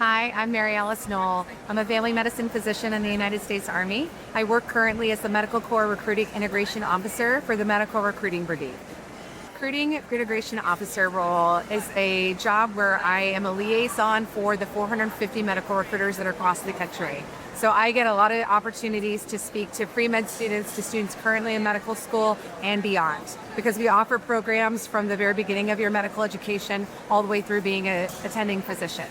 Hi, I'm Mary Alice Noel. I'm a family medicine physician in the United States Army. I work currently as the Medical Corps Recruiting Integration Officer for the Medical Recruiting Brigade. Recruiting Integration Officer role is a job where I am a liaison for the 450 medical recruiters that are across the country. So I get a lot of opportunities to speak to pre-med students, to students currently in medical school and beyond, because we offer programs from the very beginning of your medical education all the way through being an attending physician.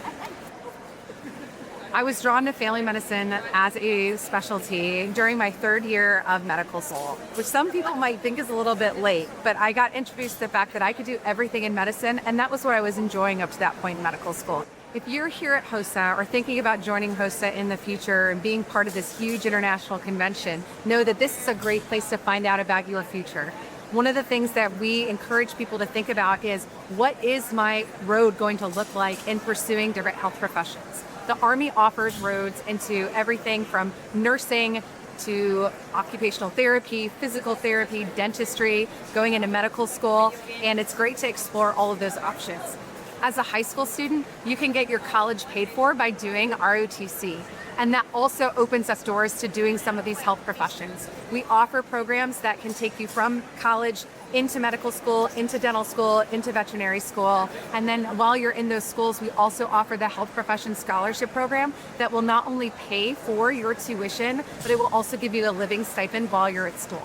I was drawn to family medicine as a specialty during my third year of medical school, which some people might think is a little bit late, but I got introduced to the fact that I could do everything in medicine, and that was what I was enjoying up to that point in medical school. If you're here at HOSA or thinking about joining HOSA in the future and being part of this huge international convention, know that this is a great place to find out about your future. One of the things that we encourage people to think about is, what is my road going to look like in pursuing different health professions? The Army offers roads into everything from nursing to occupational therapy, physical therapy, dentistry, going into medical school, and it's great to explore all of those options. As a high school student, you can get your college paid for by doing ROTC, and that also opens us doors to doing some of these health professions. We offer programs that can take you from college into medical school, into dental school, into veterinary school, and then while you're in those schools, we also offer the Health Profession Scholarship Program that will not only pay for your tuition, but it will also give you a living stipend while you're at school.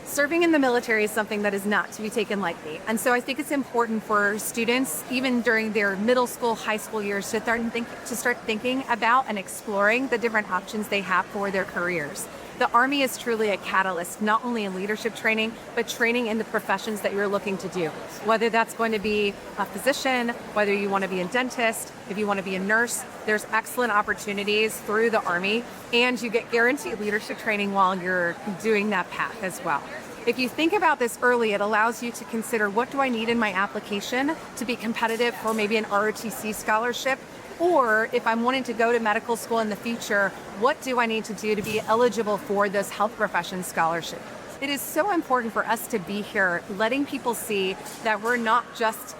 Serving in the military is something that is not to be taken lightly. And so I think it's important for students, even during their middle school, high school years, to start thinking about and exploring the different options they have for their careers. The Army is truly a catalyst, not only in leadership training, but training in the professions that you're looking to do. Whether that's going to be a physician, whether you want to be a dentist, if you want to be a nurse, there's excellent opportunities through the Army, and you get guaranteed leadership training while you're doing that path as well. If you think about this early, it allows you to consider, what do I need in my application to be competitive for maybe an ROTC scholarship? Or if I'm wanting to go to medical school in the future, what do I need to do to be eligible for this health profession scholarship? It is so important for us to be here, letting people see that we're not just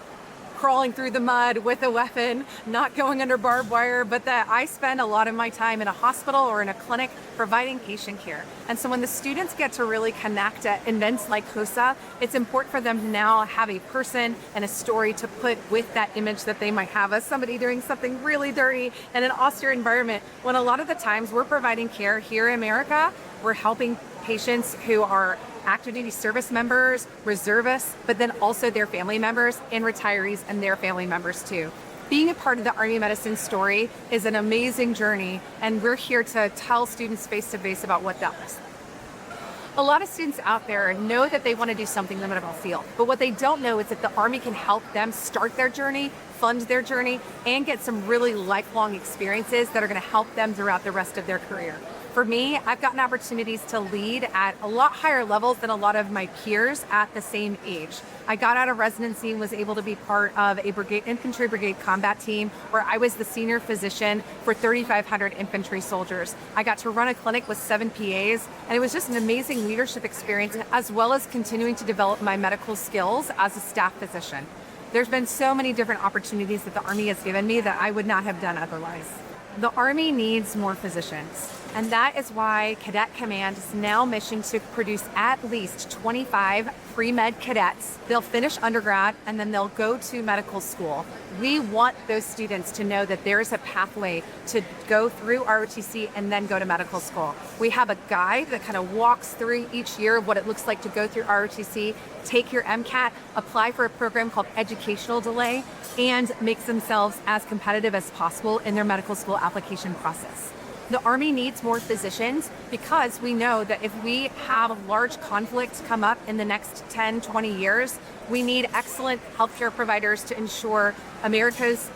crawling through the mud with a weapon, not going under barbed wire, but that I spend a lot of my time in a hospital or in a clinic providing patient care. And so when the students get to really connect at events like HOSA, it's important for them to now have a person and a story to put with that image that they might have as somebody doing something really dirty in an austere environment, when a lot of the times we're providing care here in America. We're helping patients who are active duty service members, reservists, but then also their family members and retirees and their family members too. Being a part of the Army medicine story is an amazing journey, and we're here to tell students face to face about what that looks like. A lot of students out there know that they want to do something in the medical field, but what they don't know is that the Army can help them start their journey, fund their journey, and get some really lifelong experiences that are going to help them throughout the rest of their career. For me, I've gotten opportunities to lead at a lot higher levels than a lot of my peers at the same age. I got out of residency and was able to be part of a infantry brigade combat team where I was the senior physician for 3,500 infantry soldiers. I got to run a clinic with 7 PAs, and it was just an amazing leadership experience, as well as continuing to develop my medical skills as a staff physician. There's been so many different opportunities that the Army has given me that I would not have done otherwise. The Army needs more physicians, and that is why Cadet Command is now missioned to produce at least 25 pre-med cadets. They'll finish undergrad and then they'll go to medical school. We want those students to know that there is a pathway to go through ROTC and then go to medical school. We have a guide that kind of walks through each year of what it looks like to go through ROTC, take your MCAT, apply for a program called Educational Delay, and make themselves as competitive as possible in their medical school application process. The Army needs more physicians because we know that if we have large conflicts come up in the next 10, 20 years, we need excellent healthcare providers to ensure America's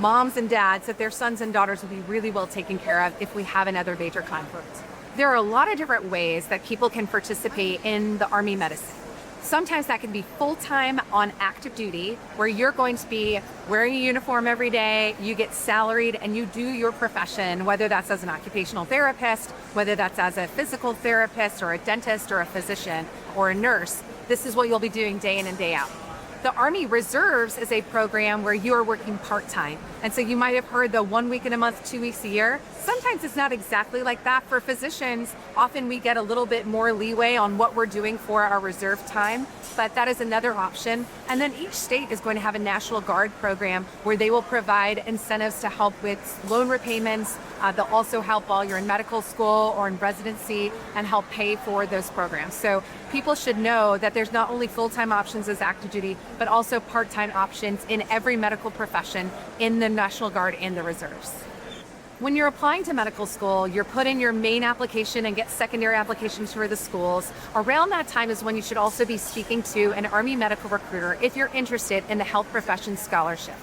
moms and dads, that their sons and daughters will be really well taken care of if we have another major conflict. There are a lot of different ways that people can participate in the Army medicine. Sometimes that can be full-time on active duty, where you're going to be wearing a uniform every day, you get salaried, and you do your profession, whether that's as an occupational therapist, whether that's as a physical therapist or a dentist or a physician or a nurse. This is what you'll be doing day in and day out. The Army Reserves is a program where you are working part-time. And so you might have heard the 1 week in a month, 2 weeks a year. Sometimes it's not exactly like that. For physicians, often we get a little bit more leeway on what we're doing for our reserve time, but that is another option. And then each state is going to have a National Guard program where they will provide incentives to help with loan repayments. They'll also help while you're in medical school or in residency and help pay for those programs. So people should know that there's not only full-time options as active duty, but also part-time options in every medical profession in the National Guard and the reserves. When you're applying to medical school, you're put in your main application and get secondary applications for the schools. Around that time is when you should also be speaking to an Army medical recruiter if you're interested in the health profession scholarship.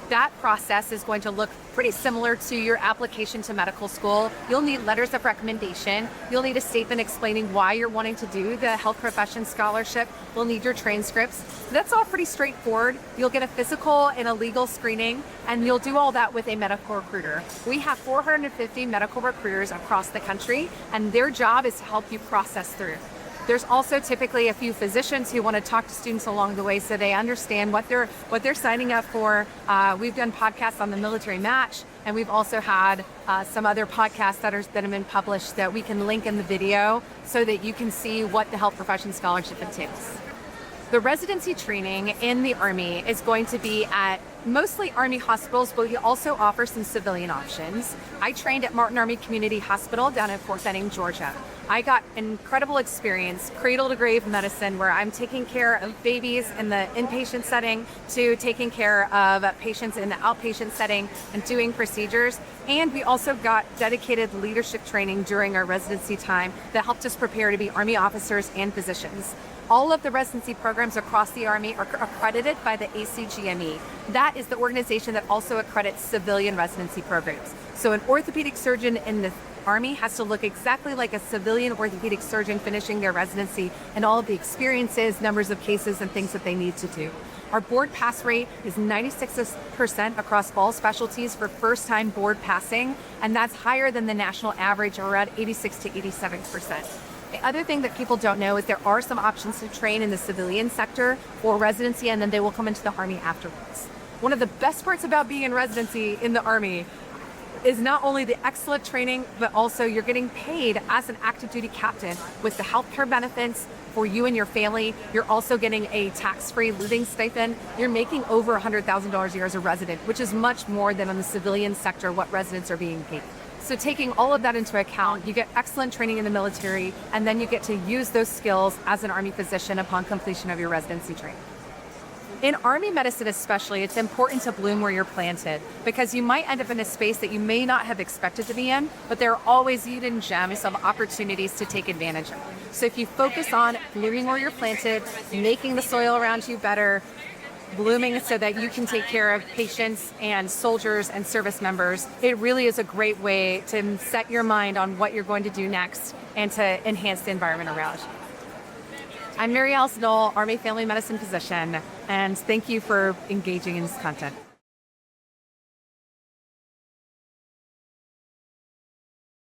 That process is going to look pretty similar to your application to medical school. You'll need letters of recommendation. You'll need a statement explaining why you're wanting to do the health profession scholarship. We'll need your transcripts. That's all pretty straightforward. You'll get a physical and a legal screening, and you'll do all that with a medical recruiter. We have 450 medical recruiters across the country, and their job is to help you process through. There's also typically a few physicians who want to talk to students along the way so they understand what they're signing up for. We've done podcasts on the military match, and we've also had some other podcasts that have been published that we can link in the video so that you can see what the health profession scholarship entails. The residency training in the Army is going to be at mostly Army hospitals, but we also offer some civilian options. I trained at Martin Army Community Hospital down in Fort Benning, Georgia. I got incredible experience, cradle to grave medicine, where I'm taking care of babies in the inpatient setting to taking care of patients in the outpatient setting and doing procedures. And we also got dedicated leadership training during our residency time that helped us prepare to be Army officers and physicians. All of the residency programs across the Army are accredited by the ACGME. That is the organization that also accredits civilian residency programs. So an orthopedic surgeon in the Army has to look exactly like a civilian orthopedic surgeon finishing their residency, and all of the experiences, numbers of cases, and things that they need to do. Our board pass rate is 96% across all specialties for first-time board passing, and that's higher than the national average, around 86 to 87%. The other thing that people don't know is there are some options to train in the civilian sector for residency, and then they will come into the Army afterwards. One of the best parts about being in residency in the Army is not only the excellent training, but also you're getting paid as an active duty captain with the healthcare benefits for you and your family. You're also getting a tax-free living stipend. You're making over $100,000 a year as a resident, which is much more than in the civilian sector what residents are being paid. So taking all of that into account, you get excellent training in the military, and then you get to use those skills as an Army physician upon completion of your residency training. In Army medicine especially, it's important to bloom where you're planted, because you might end up in a space that you may not have expected to be in, but there are always hidden gems of opportunities to take advantage of. So if you focus on blooming where you're planted, making the soil around you better, blooming so that you can take care of patients and soldiers and service members, it really is a great way to set your mind on what you're going to do next and to enhance the environment around you. I'm Mary Alice Noel, Army Family Medicine physician, and thank you for engaging in this content.